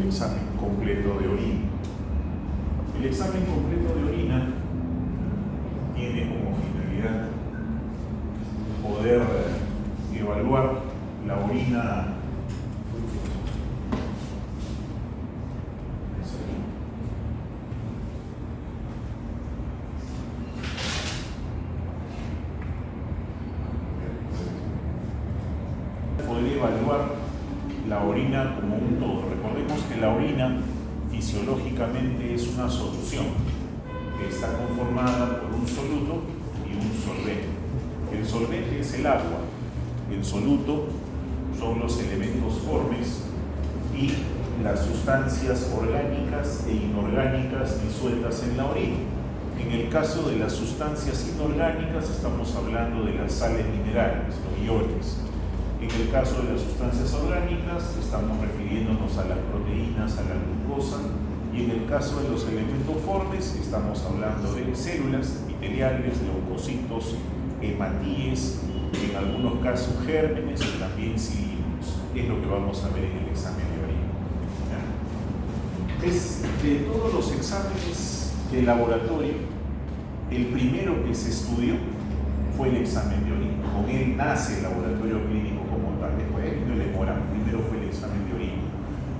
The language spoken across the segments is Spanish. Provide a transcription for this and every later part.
el examen completo de orina. El examen completo de orina tiene como finalidad poder evaluar la orina como un todo. Recordemos que la orina fisiológicamente es una solución que está conformada por un soluto y un solvente. El solvente es el agua, el soluto son los elementos formes y las sustancias orgánicas e inorgánicas disueltas en la orina. En el caso de las sustancias inorgánicas estamos hablando de las sales minerales, los iones. En el caso de las sustancias orgánicas estamos refiriéndonos a las proteínas, a la glucosa, y en el caso de los elementos formes estamos hablando de células epiteliales, leucocitos, hematíes, en algunos casos gérmenes y también cilindros. Es lo que vamos a ver en el examen de orina. Es de todos los exámenes de laboratorio, el primero que se estudió fue el examen de orina. Con él nace el laboratorio clínico como tal. Después vino el hemograma, primero fue el examen de orina.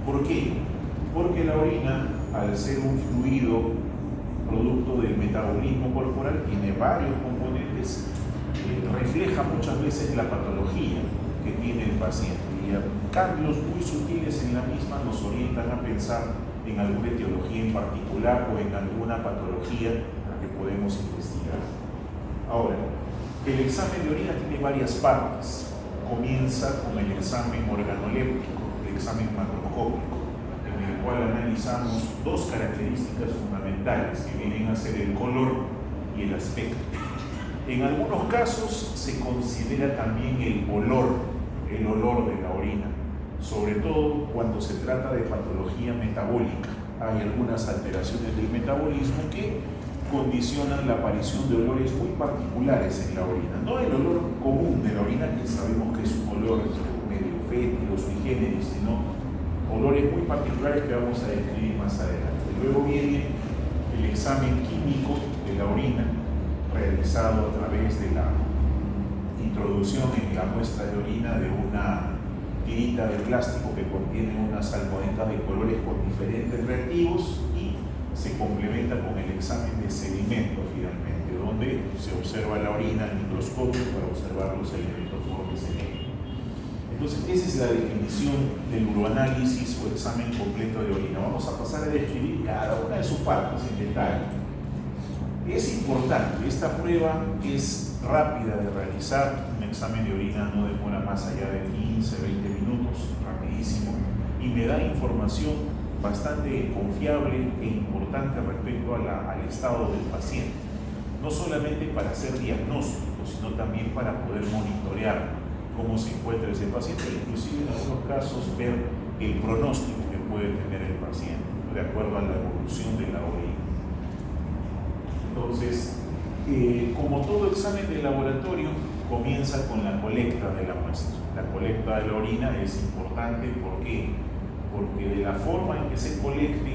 ¿Por qué? Porque la orina, al ser un fluido producto del metabolismo corporal, tiene varios componentes, refleja muchas veces la patología que tiene el paciente. Y cambios muy sutiles en la misma nos orientan a pensar en alguna etiología en particular o en alguna patología que podemos investigar. Ahora, el examen de orina tiene varias partes. Comienza con el examen organoléptico, el examen macroscópico, en el cual analizamos dos características fundamentales que vienen a ser el color y el aspecto. En algunos casos se considera también el olor de la orina, sobre todo cuando se trata de patología metabólica. Hay algunas alteraciones del metabolismo que condicionan la aparición de olores muy particulares en la orina. No el olor común de la orina, que sabemos que es un olor medio fétido, sui generis, sino olores muy particulares que vamos a describir más adelante. Luego viene el examen químico de la orina, realizado a través de la introducción en la muestra de orina de una tirita de plástico que contiene unas almohaditas de colores con diferentes reactivos y se complementa con el examen de sedimento finalmente, donde se observa la orina al microscopio para observar los elementos formes en ella. Entonces, esa es la definición del uroanálisis o examen completo de orina. Vamos a pasar a describir cada una de sus partes en detalle. Es importante, esta prueba es rápida de realizar, un examen de orina no demora más allá de 15, 20 minutos, rapidísimo, y me da información bastante confiable e importante respecto al estado del paciente, no solamente para hacer diagnóstico, sino también para poder monitorear cómo se encuentra ese paciente, inclusive en algunos casos ver el pronóstico que puede tener el paciente, de acuerdo a la evolución de la orina. Entonces, como todo examen de laboratorio, comienza con la colecta de la muestra. La colecta de la orina es importante, ¿por qué? Porque de la forma en que se colecte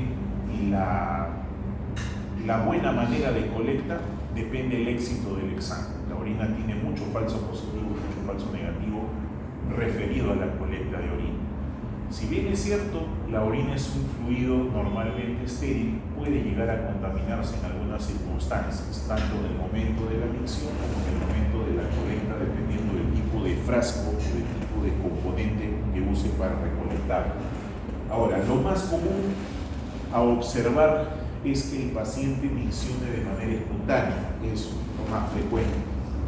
y la buena manera de colecta depende el éxito del examen. La orina tiene mucho falso positivo y mucho falso negativo referido a la colecta de orina. Si bien es cierto, la orina es un fluido normalmente estéril, puede llegar a contaminarse en algunas circunstancias, tanto en el momento de la micción como en el momento de la colecta, dependiendo del tipo de frasco o del tipo de componente que use para recolectar. Ahora, lo más común a observar es que el paciente miccione de manera espontánea, es lo más frecuente.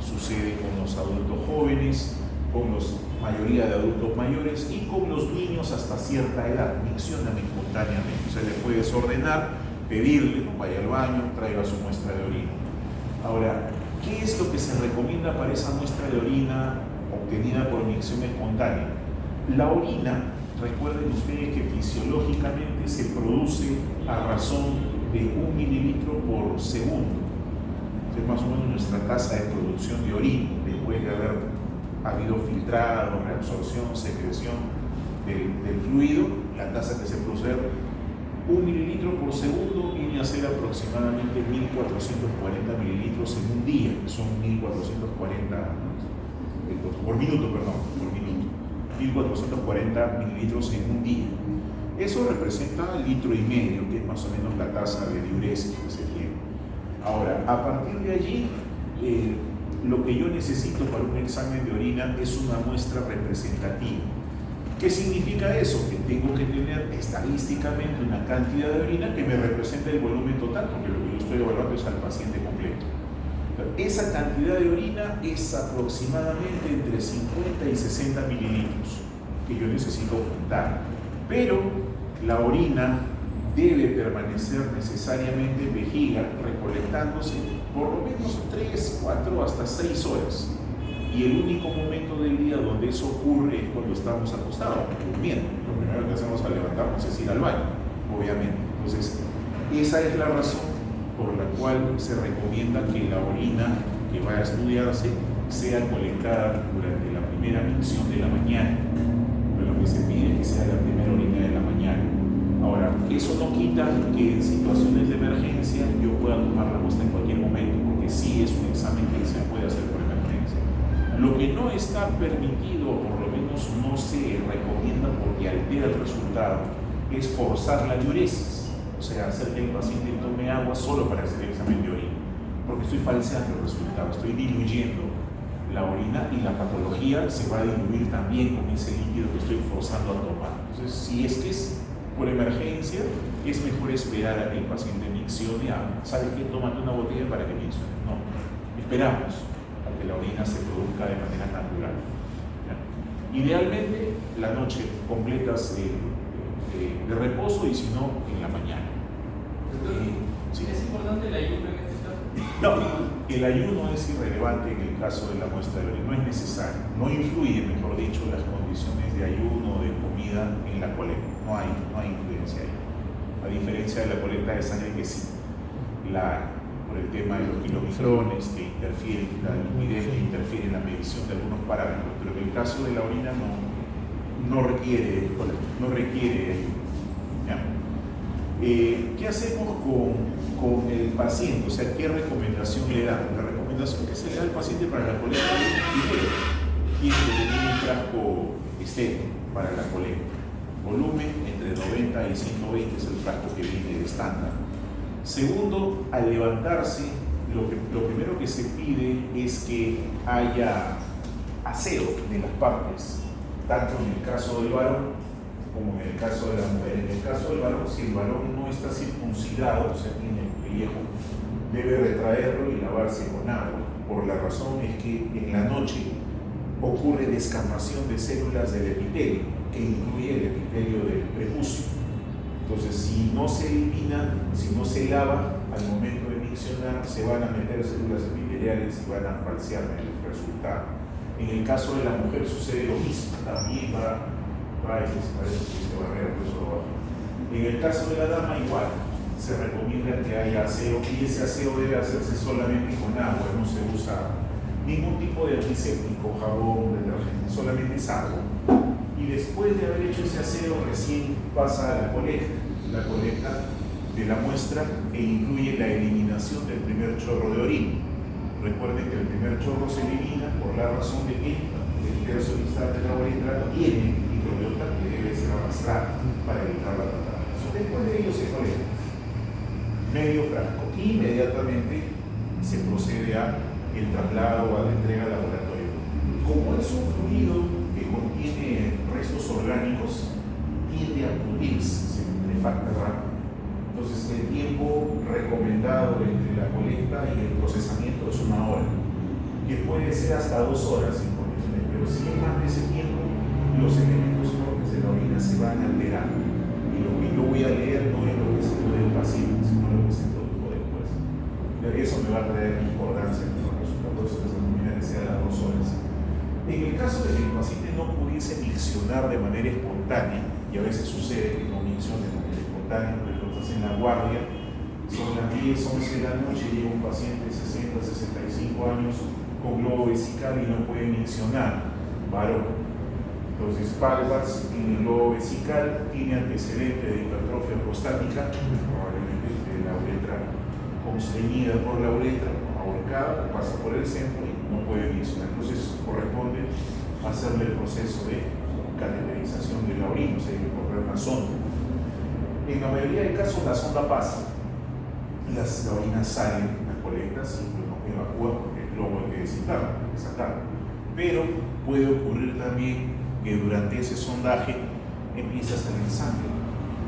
Sucede con los adultos jóvenes, con la mayoría de adultos mayores y con los niños hasta cierta edad, miccionan espontáneamente. Se les puede desordenar, pedirle, no vaya al baño, traiga su muestra de orina. Ahora, ¿qué es lo que se recomienda para esa muestra de orina obtenida por micción espontánea? La orina, recuerden ustedes que fisiológicamente se produce a razón de 1 mililitro por segundo. Es más o menos nuestra tasa de producción de orina, después de haber habido filtrado, reabsorción, secreción. del fluido, la tasa que se procede, 1 mililitro por segundo viene a ser aproximadamente 1440 mililitros en un día, que son 1440 por minuto, perdón, por minuto, 1440 mililitros en un día. Eso representa 1,5 litros, que es más o menos la tasa de diuresis que se tiene. Ahora, a partir de allí, lo que yo necesito para un examen de orina es una muestra representativa. ¿Qué significa eso? Que tengo que tener estadísticamente una cantidad de orina que me represente el volumen total, porque lo que yo estoy evaluando es al paciente completo. Esa cantidad de orina es aproximadamente entre 50 y 60 mililitros que yo necesito juntar. Pero la orina debe permanecer necesariamente en vejiga, recolectándose por lo menos 3, 4, hasta 6 horas. Y el único momento del día donde eso ocurre es cuando estamos acostados, durmiendo. Lo primero que hacemos al levantarnos es ir al baño, obviamente. Entonces, esa es la razón por la cual se recomienda que la orina que va a estudiarse sea colectada durante la primera micción de la mañana. Pero lo que se pide es que sea la primera orina de la mañana. Ahora, eso no quita que en situaciones de emergencia yo pueda tomar la muestra en cualquier momento, porque sí es un examen que se puede hacer por emergencia. Lo que no está permitido, o por lo menos no se recomienda porque altera el resultado, es forzar la diuresis. O sea, hacer que el paciente tome agua solo para hacer el examen de orina, porque estoy falseando el resultado, estoy diluyendo la orina y la patología se va a diluir también con ese líquido que estoy forzando a tomar. Entonces, si es que es por emergencia, es mejor esperar a que el paciente miccione. ¿Sabes qué? Tómate una botella para que miccione. No, esperamos a que la orina se produzca de manera natural. ¿Ya? Idealmente, la noche completas de reposo y si no, en la mañana. ¿Sí? ¿Es importante el ayuno en este caso? No, el ayuno es irrelevante en el caso de la muestra de orina, no es necesario, no influye, mejor dicho, las condiciones de ayuno o de comida en la colecta, no hay influencia ahí. A diferencia de la colecta de sangre que sí, por el tema de los kilomicrones que interfieren, la liquidez que interfiere en la medición de algunos parámetros, pero en el caso de la orina no requiere ayuno. ¿Ya? ¿Qué hacemos con el paciente? O sea, ¿qué recomendación le damos? La recomendación que se le da al paciente para la colecta es, primero, tiene que tener un frasco estéril para la colecta. Volumen entre 90 y 120 es el frasco que viene de estándar. Segundo, al levantarse, lo primero que se pide es que haya aseo de las partes, tanto en el caso del varón como en el caso de la mujer. En el caso del varón, si el varón no está circuncidado, o sea, tiene el pellejo, debe retraerlo y lavarse con agua. Por la razón es que en la noche ocurre descamación de células del epitelio, que incluye el epitelio del prepucio. Entonces, si no se elimina, si no se lava, al momento de miccionar se van a meter células epiteliales y van a falsear el resultado. En el caso de la mujer sucede lo mismo, también va a ese barrera, por eso lo bajo. En el caso de la dama, igual, se recomienda que haya aseo y ese aseo debe hacerse solamente con agua, no se usa ningún tipo de antiséptico, jabón, detergente, solamente es agua. Y después de haber hecho ese aseo, recién pasa a la colecta de la muestra que incluye la eliminación del primer chorro de orina. Recuerden que el primer chorro se elimina por la razón de que el tercio distal del laboratorio tiene microbiota que debe ser arrastrada para evitar la contaminación. Después de ello se colecta medio frasco y inmediatamente se procede a el traslado o a la entrega al laboratorio. Como es un fluido que contiene restos orgánicos, tiende a pudrirse, se putrefacta rápido. Entonces el tiempo recomendado entre la colecta y el procesamiento es 1 hora, que puede ser hasta 2 horas en condiciones, pero si es más de ese tiempo, los elementos fuertes de la orina se van alterando. Y lo que yo voy a leer no es lo que se puede del paciente, sino lo que se produjo después. Eso me va a traer discordancia con los resultados, por eso se recomienda que sea a las 2 horas. En el caso de que el paciente no pudiese miccionar de manera espontánea, y a veces sucede que no miccione de manera espontánea, pero lo estás en la guardia, son las 10, 11 de la noche, llega un paciente de 60, 65 años con globo vesical y no puede miccionar, varón. Entonces, palpas en el lobo vesical, tiene antecedente de hipertrofia prostática, probablemente de la uretra constreñida por la uretra, ahorcada, pasa por el centro y no puede funcionar. Entonces, corresponde hacerle el proceso de cateterización de la orina, o sea, hay que correr una sonda. En la mayoría de casos, la sonda pasa, la orina sale, las colectas y no evacúa porque el globo hay que descifrarlo, hay que sacarlo. Pero puede ocurrir también que durante ese sondaje empieza a salir sangre,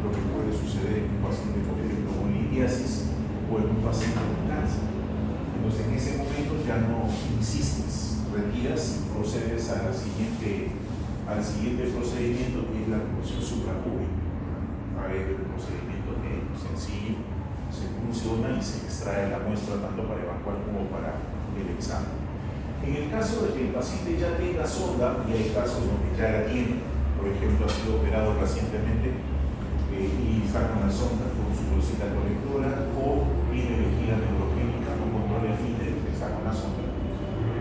lo que puede suceder en un paciente, por ejemplo, con litiasis o en un paciente con cáncer. Entonces, en ese momento ya no insistes, retiras y procedes al siguiente procedimiento, que es la punción supracúbica. A ver, el procedimiento que sencillo, se funciona y se extrae la muestra tanto para evacuar como para el examen. En el caso de que el paciente ya tenga sonda, y hay casos donde ya la tiene, por ejemplo, ha sido operado recientemente y está con la sonda con su bolsita colectora, o tiene vejiga neurogénica con control de FIDE, está con la sonda,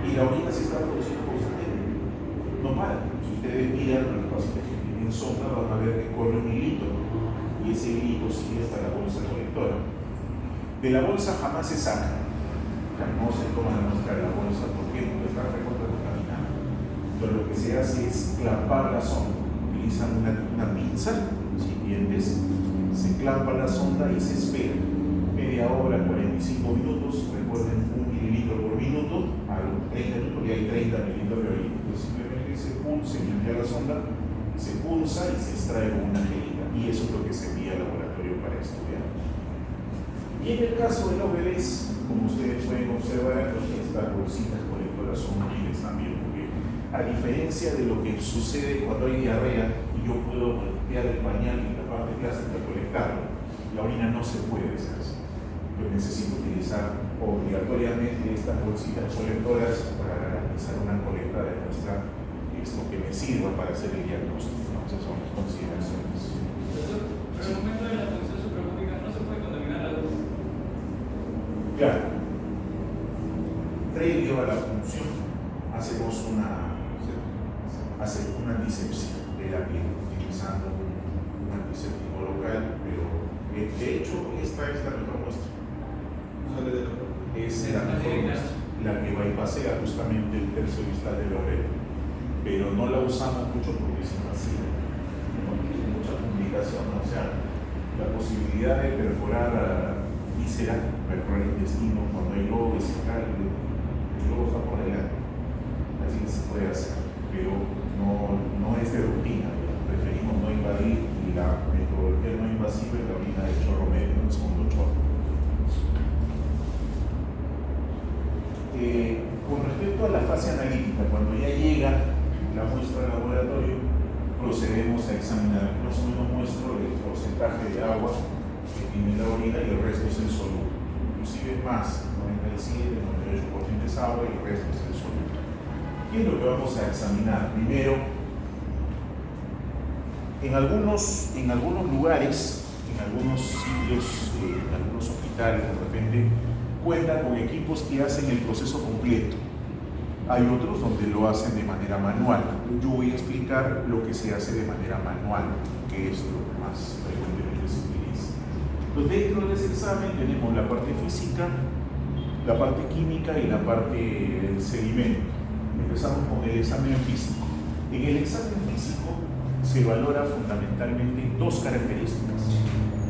y la orina se está produciendo constantemente, no para. Si ustedes miran a los pacientes que tienen sonda, van a ver que corre un hilito, y ese hilito sigue hasta la bolsa colectora. De la bolsa jamás se saca. No se toma la muestra de la bolsa porque está recontracontaminada. Entonces lo que se hace es clampar la sonda. Utilizan una pinza, sin dientes, se clampa la sonda y se espera media hora, 45 minutos. Recuerden, 1 mililitro por minuto, a los 30 minutos ya hay 30 mililitros de orina. Entonces simplemente se limpia la sonda, se pulsa y se extrae con una jeringa. Y eso es lo que se envía al laboratorio para estudiar. Y en el caso de los bebés, como ustedes pueden observar, estas bolsitas colectoras son útiles también, porque a diferencia de lo que sucede cuando hay diarrea y yo puedo voltear el pañal y la parte plástica colectarlo, la orina no se puede hacer así. Yo necesito utilizar obligatoriamente estas bolsitas colectoras para garantizar una colecta de muestra que me sirva para hacer el diagnóstico. ¿No? Esas son las consideraciones. Pero en el momento de la punción supracúbica no se puede contaminar la luz. Claro, previo a la punción hacemos una antisepsia de la piel utilizando un antiséptico local, pero de hecho esta es la mejor muestra. Es la mejor muestra, la que bypassea justamente el tercio distal de la oreja, pero no la usamos mucho porque es invasiva, no tiene mucha comunicación, o sea, la posibilidad de perforar víscera, perforar el intestino, cuando hay globo vesical, el globo está por delante, así que se puede hacer, pero no es de rutina, preferimos no invadir, y la metodología no invasiva es la orina de chorro medio, el segundo chorro. Con respecto a la fase analítica, cuando ya llega la muestra al laboratorio, procedemos a examinar. Más o menos muestro el porcentaje de agua que tiene la orina y el resto es el soluble. Inclusive más, 97, 98% es agua y el resto es el soluble. ¿Qué es lo que vamos a examinar? Primero, en algunos lugares, en algunos sitios, en algunos hospitales, de repente, cuentan con equipos que hacen el proceso completo. Hay otros donde lo hacen de manera manual. Yo voy a explicar lo que se hace de manera manual, que es lo que más frecuentemente se utiliza. Entonces, dentro de ese examen tenemos la parte física, la parte química y la parte del sedimento. Empezamos con el examen físico. En el examen físico se valora fundamentalmente dos características.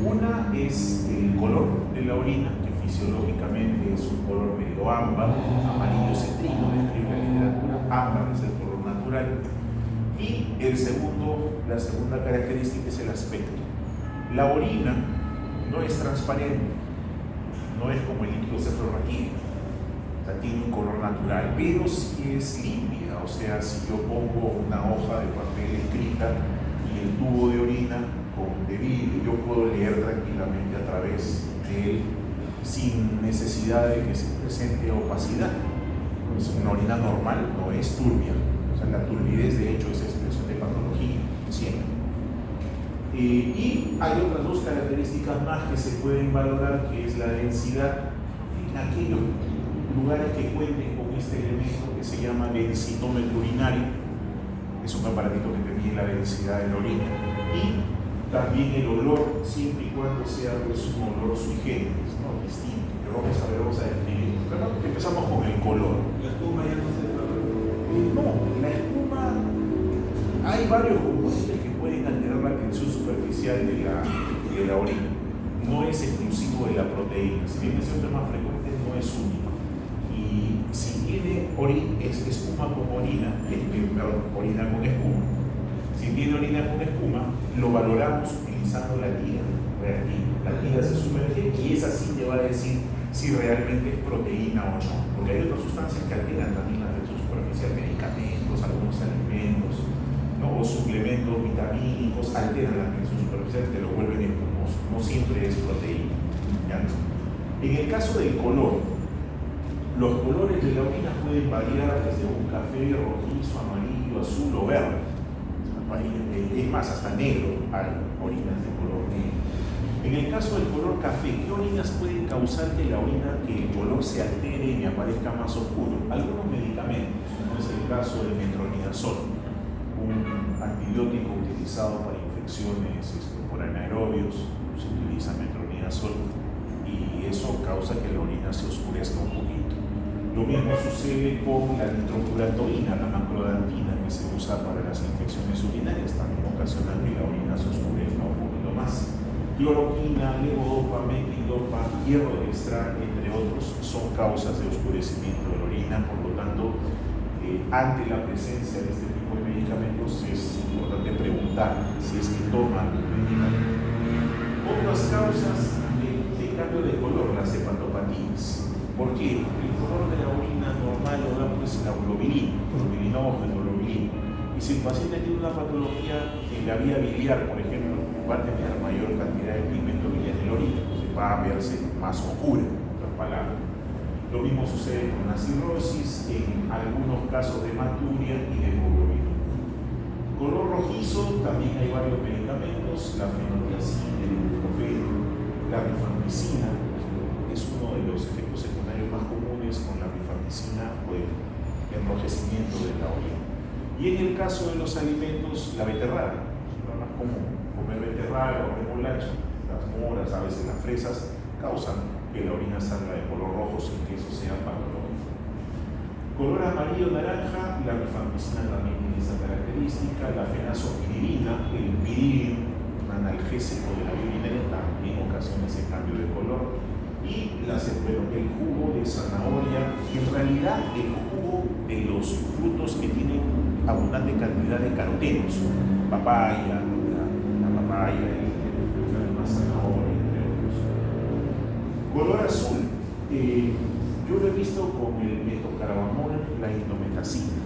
Una es el color de la orina, que fisiológicamente es un color medio ámbar, amarillo cetrino, describe la literatura, ámbar es el color natural. Y la segunda característica es el aspecto. La orina no es transparente, no es como el líquido cefalorraquídeo, o sea, tiene un color natural, pero sí es límpida, o sea, si yo pongo una hoja de papel escrita y el tubo de orina de vidrio, yo puedo leer tranquilamente a través de él sin necesidad de que se presente opacidad. Pues una orina normal no es turbia, o sea, la turbidez de hecho es expresión de patología, siempre. Y hay otras dos características más que se pueden valorar, que es la densidad en aquellos lugares que cuenten con este elemento que se llama densitómetro urinario. es un aparatito que te mide la densidad de la orina. Y también el olor, siempre y cuando sea pues, un olor sui generis, ¿no? Distinto, que vamos a describir. Pero empezamos con el color. La espuma ya no se No, la espuma, hay varios componentes que pueden alterar la tensión superficial de la orina. No es exclusivo de la proteína, si bien es cierto es más frecuente, no es único. Y si tiene espuma con orina, orina con espuma, si tiene orina con espuma, lo valoramos utilizando la tira. La tira se sumerge y esa sí te va a decir si realmente es proteína o no, porque hay otras sustancias que alteran también la tensión superficial, medicamentos, algunos alimentos, ¿no? O suplementos vitamínicos alteran la tensión superficial y te lo vuelven espumoso. No siempre es proteína. ¿Ya? En el caso del color, los colores de la orina pueden variar desde un café, rojizo, amarillo, azul o verde. Es más, hasta negro hay orinas de color negro. En el caso del color café, ¿qué orinas pueden causar que el color se altere y me aparezca más oscuro? Algunos medicamentos, no es el caso del metronidazol, un antibiótico utilizado para infecciones por anaerobios, se utiliza metronidazol y eso causa que la orina se oscurezca un poquito. Lo mismo sucede con la nitrofuratoína, la macrodantina que se usa para las infecciones urinarias, también ocasiona que la orina se oscurezca un poquito más. Cloroquina, levodopa, metildopa, hierro de extra, entre otros, son causas de oscurecimiento de la orina. Por lo tanto, ante la presencia de este tipo de medicamentos es importante preguntar si es que toman un medicamento. Otras causas de cambio de color, las hepatopatías. ¿Por qué? Porque el color de la orina normal lo da pues la globilinógeno, globulina. Y si el paciente tiene una patología en la vía biliar, por ejemplo, va a tener mayor cantidad de pigmento biliar en la orina, entonces va a verse más oscura, en otras palabras. Lo mismo sucede con la cirrosis, en algunos casos de hematuria y de hemoglobina. Color rojizo, también hay varios medicamentos, la fenotiazina, el ibuprofeno, la rifampicina, es uno de los efectos secundarios más comunes con la rifampicina o el enrojecimiento de la orina. Y en el caso de los alimentos, la beterraga, es lo más común. Comer beterraga o remolacha, las moras, a veces las fresas, causan que la orina salga de color rojo sin que eso sea patológico. Color amarillo naranja, la rifampicina también tiene esa característica, la fenazopirina, el pirilin, un analgésico de la vía urinaria, también ocasiona ese cambio de color. Y el jugo de zanahoria, y en realidad el jugo de los frutos que tienen abundante cantidad de carotenos, papaya, la papaya, la zanahoria, entre otros. Color azul, yo lo he visto con el metocarabamol, la indometacina.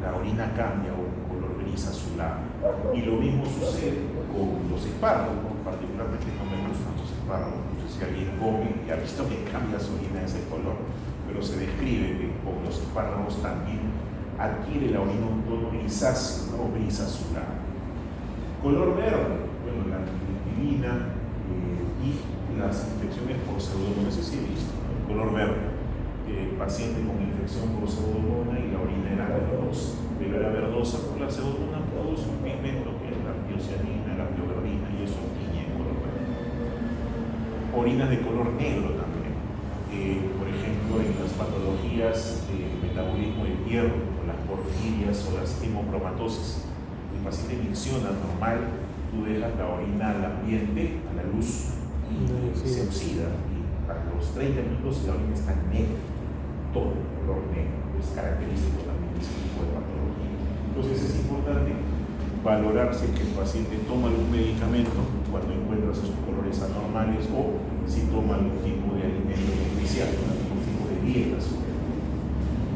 La orina cambia a un color gris azulado. Y lo mismo sucede con los espárragos, particularmente no me gustan los espárragos. Si alguien come y ha visto que cambia su orina ese color, pero se describe que con los espárragos también adquiere la orina un tono grisáceo, ¿no? Gris azulado. Color verde, bueno, la nicotina y las infecciones por pseudomonas, no sé si he visto, ¿no? El color verde, paciente con infección por pseudomonas y la orina era verdosa, pero era verdosa porque la pseudomonas produce un pigmento que es la tiocianina, la pioverdina, y eso tiñe en color verde. Orinas de color negro también, por ejemplo en las patologías de metabolismo del hierro, o las porfirias o las hemocromatosis. El paciente micciona normal, tú dejas la orina al ambiente, a la luz, y se oxida, y a los 30 minutos la orina está negra, todo de color negro, es característico también de ese tipo de patología. Entonces es importante valorar si el paciente toma algún medicamento cuando encuentra esos colores anormales o si toma algún tipo de alimento especial, algún tipo de dieta.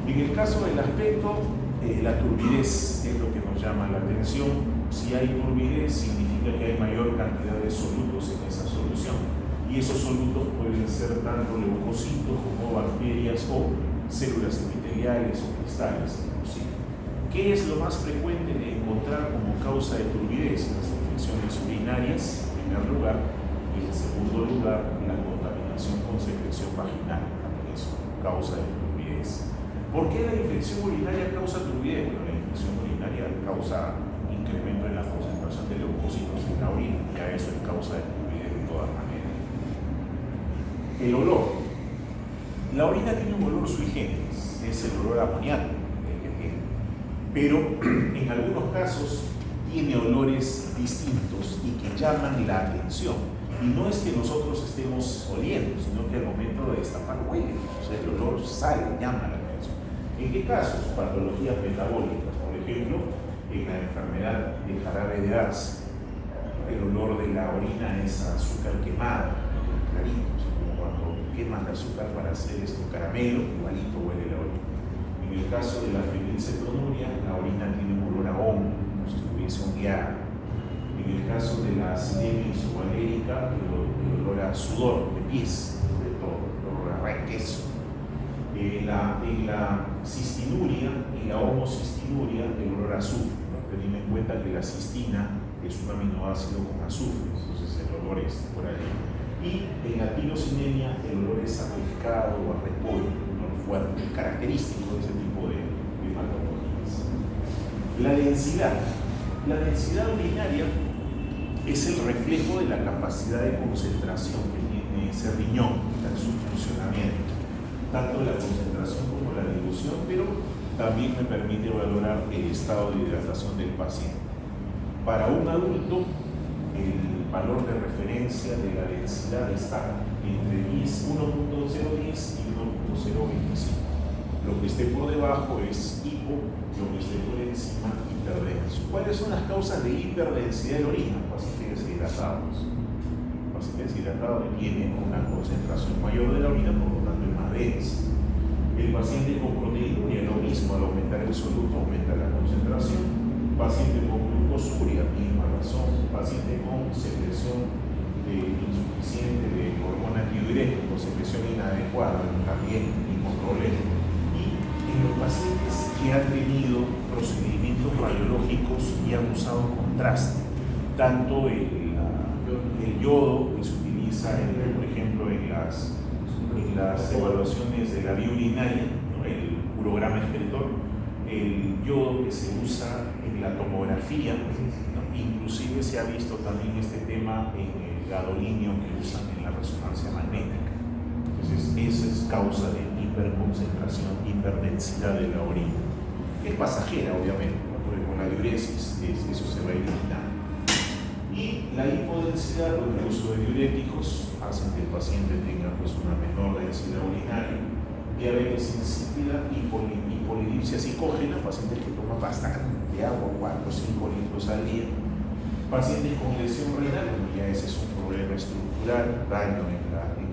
En el caso del aspecto, la turbidez es lo que nos llama la atención. Si hay turbidez, significa que hay mayor cantidad de solutos en esa solución. Y esos solutos pueden ser tanto leucocitos como bacterias o células epiteliales o cristales, inclusive. ¿Qué es lo más frecuente de encontrar como causa de turbidez? Las infecciones urinarias, en primer lugar, y en segundo lugar, la contaminación con secreción vaginal, también es causa de turbidez. ¿Por qué la infección urinaria causa turbidez? Bueno, la infección urinaria causa incremento en la concentración de leucocitos en la orina, ya eso es causa de morbidez de todas maneras. El olor. La orina tiene un olor sui generis, es el olor amoníaco el que tiene, pero en algunos casos tiene olores distintos y que llaman la atención. Y no es que nosotros estemos oliendo, sino que al momento de destapar huele, o sea, el olor sale, llama la atención. ¿En qué casos? Patologías metabólicas, por ejemplo, en la enfermedad de jarabe de arce, el olor de la orina es azúcar quemado, clarito, o sea, como cuando queman el azúcar para hacer esto caramelo, igualito huele la orina. En el caso de la fenilcetonuria, la orina tiene un olor a hongo, como si estuviese hongueada. En el caso de la acidemia isovalérica, el olor a sudor de pies, sobre todo, el olor a queso. En la cistinuria y la homocistinuria, el olor a azufre, ¿no? Teniendo en cuenta que la cistina es un aminoácido con azufre, entonces el olor es por ahí. Y en la tirosinemia, el olor es a pescado o a repollo, un olor fuerte, característico de ese tipo de patologías. La densidad urinaria es el reflejo de la capacidad de concentración que tiene ese riñón en su funcionamiento, tanto la concentración como la dilución, pero también me permite valorar el estado de hidratación del paciente. Para un adulto, el valor de referencia de la densidad está entre 1.010 y 1.025. Lo que esté por debajo es hipo, lo que esté por encima, hiperdenso. ¿Cuáles son las causas de hiperdensidad de la orina? Pacientes deshidratados. Pacientes deshidratados tienen una concentración mayor de la orina, por lo tanto es más densa. El paciente con proteinuria, lo mismo, al aumentar el soluto aumenta la concentración. Paciente con glucosuria, misma razón. Paciente con secreción insuficiente de hormona tiroidea, con secreción inadecuada, también mismo problema. En los pacientes que han tenido procedimientos radiológicos y han usado contraste, tanto el yodo que se utiliza, por ejemplo, en las evaluaciones de la vía urinaria, ¿no? El urograma excretor, el yodo que se usa en la tomografía, ¿no? Inclusive se ha visto también este tema en el gadolinio que usan en la resonancia magnética. Entonces, esa es causa de hiperconcentración, hiperdensidad de la orina. Es pasajera, obviamente, ¿no? Porque con la diuresis eso se va eliminando. Y la hipodensidad con el uso de diuréticos hace que el paciente tenga pues, una menor densidad urinaria, diabetes insípida y polidipsia psicógena, pacientes que toman bastante agua, 4 o 5 litros al día. Pacientes con lesión renal, ya ese es un problema estructural, daño en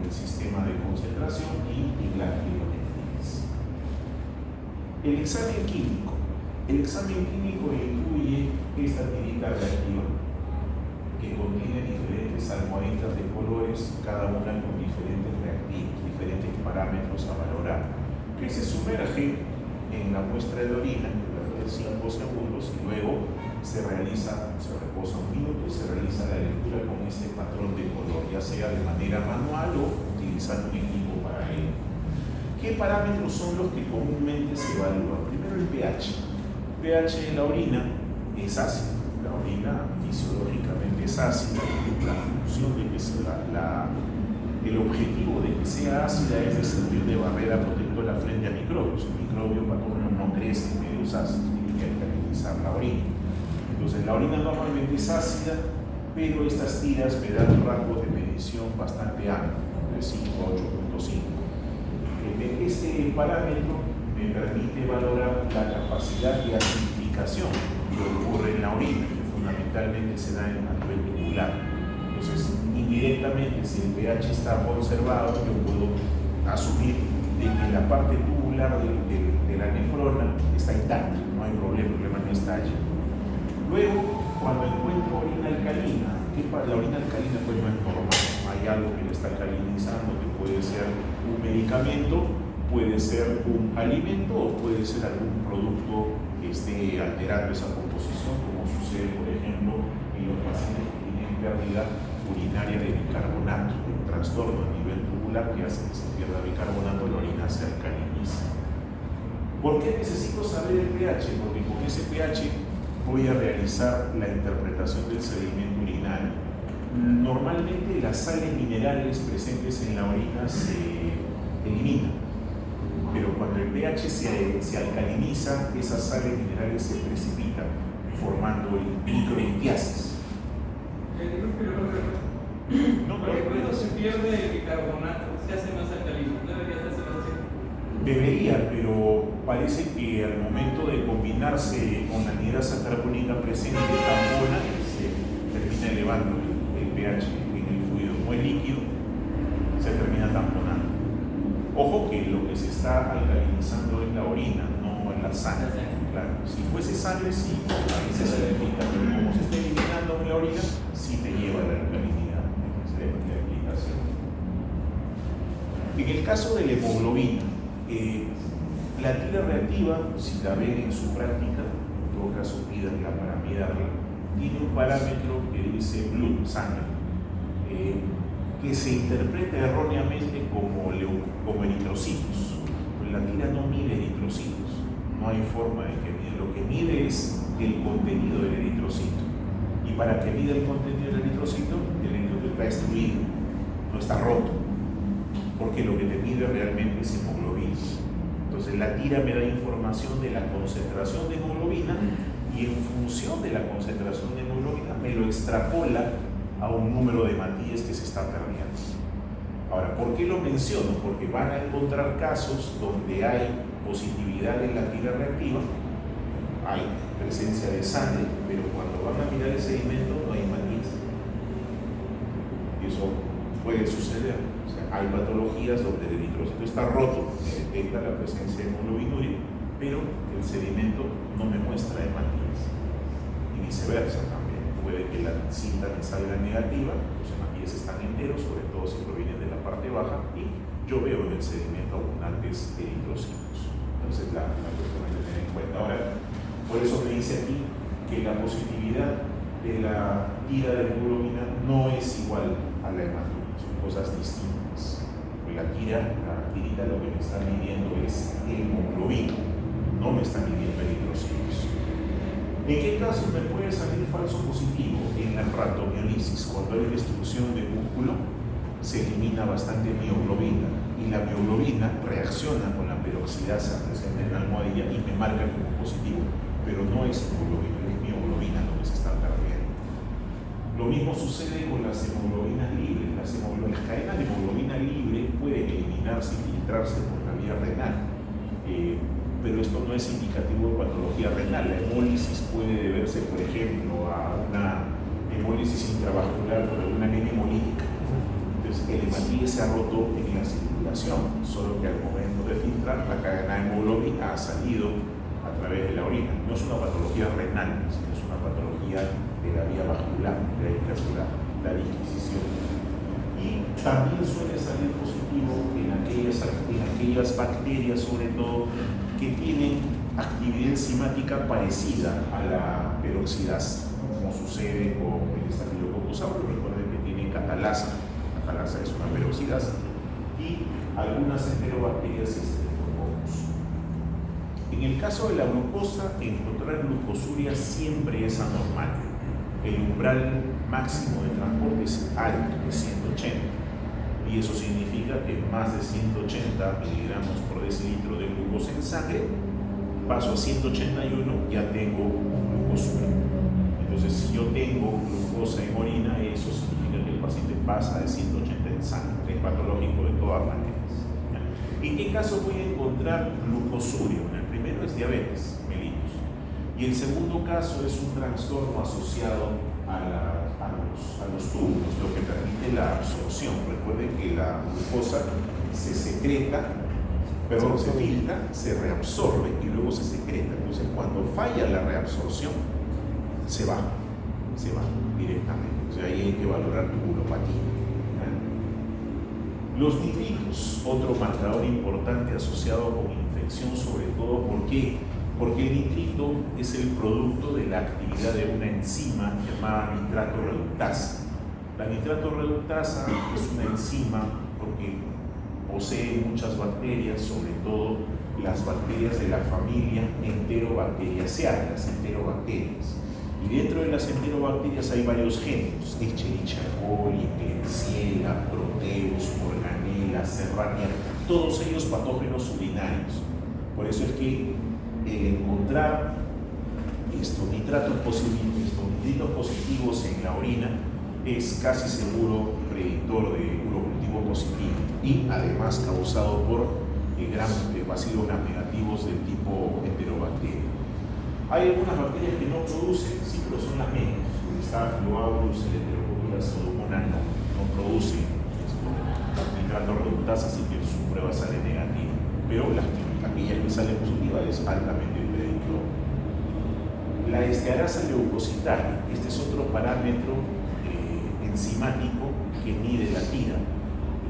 el sistema de concentración y la gliconefilis. El examen químico. El examen químico incluye esta tirita reactiva que contiene diferentes almohaditas de colores, cada una con diferentes reactivos, diferentes parámetros a valorar, que se sumerge en la muestra de orina durante 5 segundos y luego se reposa un minuto y se realiza la lectura con este patrón de color, ya sea de manera manual o utilizando un equipo para ello. ¿Qué parámetros son los que comúnmente se evalúan? Primero el pH. El pH de la orina es ácido. La orina fisiológicamente es ácida. La función de que el objetivo de que sea ácida es de servir de barrera protectora frente a microbios. El microbio patógeno no crece en medios ácidos, tiene que alcalinizar la orina. Entonces la orina normalmente es ácida, pero estas tiras me dan un rango de medición bastante amplio, de 5 a 8.5. Este parámetro me permite valorar la capacidad de acidificación que ocurre en la orina, que fundamentalmente se da a nivel tubular. Entonces, indirectamente, si el pH está conservado, yo puedo asumir de que la parte tubular de la nefrona está intacta, no hay problema no está allí. Luego, cuando encuentro orina alcalina, la orina alcalina pues no es normal, hay algo que la está alcalinizando, que puede ser un medicamento, puede ser un alimento o puede ser algún producto que esté alterando esa composición, como sucede, por ejemplo, en los pacientes que tienen pérdida urinaria de bicarbonato, un trastorno a nivel tubular que hace que se pierda bicarbonato, la orina se alcaliniza. ¿Por qué necesito saber el pH? Porque con ese pH voy a realizar la interpretación del sedimento urinario. Normalmente las sales minerales presentes en la orina se eliminan, pero cuando el pH se alcaliniza, esas sales minerales se precipitan, formando microlitiasis. Cuando se pierde el bicarbonato, se hace más alcalino. ¿Debería hacerse más así? Debería, pero parece que al momento de combinarse con la anhidrasa carbónica presente tampona, se termina elevando el pH en el fluido. Como es líquido, se termina tamponando. Ojo que lo que se está alcalinizando es la orina, no la sangre. Claro, si fuese sangre, sí, ahí se solidifica, pero como se está eliminando en la orina, sí te lleva a la alcalinidad. La explicación. En el caso de la hemoglobina, la tira reactiva, si la ven en su práctica, en todo caso pídanla para mirarla, tiene un parámetro que dice blood, sangre, que se interpreta erróneamente como eritrocitos. Pues la tira no mide eritrocitos, no hay forma de que mide. Lo que mide es el contenido del eritrocito. Y para que mida el contenido del eritrocito, el eritrocito está destruido, no está roto, porque lo que te mide realmente es hemoglobina. Entonces la tira me da información de la concentración de hemoglobina y en función de la concentración de hemoglobina me lo extrapola a un número de Matías que se está perdiendo. Ahora, ¿por qué lo menciono? Porque van a encontrar casos donde hay positividad en la tira reactiva, hay presencia de sangre, pero cuando van a mirar el sedimento no hay Matías. Y eso puede suceder. O sea, hay patologías donde el eritrocito está roto, se detecta la presencia de hemoglobinuria, pero el sedimento no me muestra hematías. Y viceversa también. Puede que la cinta me salga negativa, los hematías están enteros, sobre todo si provienen de la parte baja, y yo veo en el sedimento abundantes eritrocitos. Entonces la cuestión hay que tener en cuenta. Ahora, por eso me dice aquí que la positividad de la tira de hemoglobina no es igual a la hematoma, son cosas distintas. La tirita lo que me está midiendo es hemoglobina, no me está midiendo eritrocitos. ¿En qué caso me puede salir falso positivo? En la ratomiolisis, cuando hay destrucción de músculo, se elimina bastante mioglobina y la mioglobina reacciona con la peroxidasa presente en la almohadilla y me marca como positivo, pero no es hemoglobina, es mioglobina lo que se está perdiendo. Lo mismo sucede con las hemoglobinas libres. Las cadenas de hemoglobina libre pueden eliminarse y filtrarse por la vía renal, pero esto no es indicativo de patología renal. La hemólisis puede deberse, por ejemplo, a una hemólisis intravascular por alguna anemia hemolítica. Entonces, el hematíes se ha roto en la circulación, solo que al momento de filtrar, la cadena de hemoglobina ha salido a través de la orina. No es una patología renal, sino es una patología de la vía vascular, de ahí que hace la disquisición. Y también suele salir positivo en aquellas bacterias, sobre todo, que tienen actividad enzimática parecida a la peroxidasa, como sucede con el Staphylococcus aureus. Recuerden que tiene catalasa. La catalasa es una peroxidasa, y algunas enterobacterias y Streptococcus. En el caso de la glucosa, encontrar glucosuria siempre es anormal. El umbral máximo de transporte es alto, de 180, y eso significa que más de 180 miligramos por decilitro de glucosa en sangre, paso a 181, ya tengo glucosuria. Entonces, si yo tengo glucosa en orina, eso significa que el paciente pasa de 180 en sangre, es patológico de todas maneras. ¿En qué caso voy a encontrar glucosuria? El primero es diabetes mellitus, y el segundo caso es un trastorno asociado a los túbulos, lo que permite la absorción. Recuerden que la glucosa se secreta, perdón, se filtra, se reabsorbe y luego se secreta. Entonces, cuando falla la reabsorción, se va directamente. O sea, ahí hay que valorar tubulopatía. Los nitritos, otro marcador importante asociado con infección, sobre todo, ¿por qué? Porque el nitrito es el producto de la actividad de una enzima llamada nitrato reductasa. La nitrato reductasa es una enzima porque posee muchas bacterias, sobre todo las bacterias de la familia Enterobacteriaceae, las enterobacterias. Y dentro de las enterobacterias hay varios géneros: Escherichia coli, Klebsiella, Proteus, Morganella, Serrania, todos ellos patógenos urinarios. Por eso es que encontrar nitritos positivos en la orina es casi seguro predictor de urocultivo positivo y además causado por bacilos gram negativos del tipo Enterobacteria. Hay algunas bacterias que no producen, sí, pero son las menos. El Staphylococcus, el Enterococcus pseudomonas no producen nitrato reductasa, así que su prueba sale negativa. Pero aquella que sale positiva es altamente predictor. La estearasa leucocitaria, este es otro parámetro enzimático que mide la tira,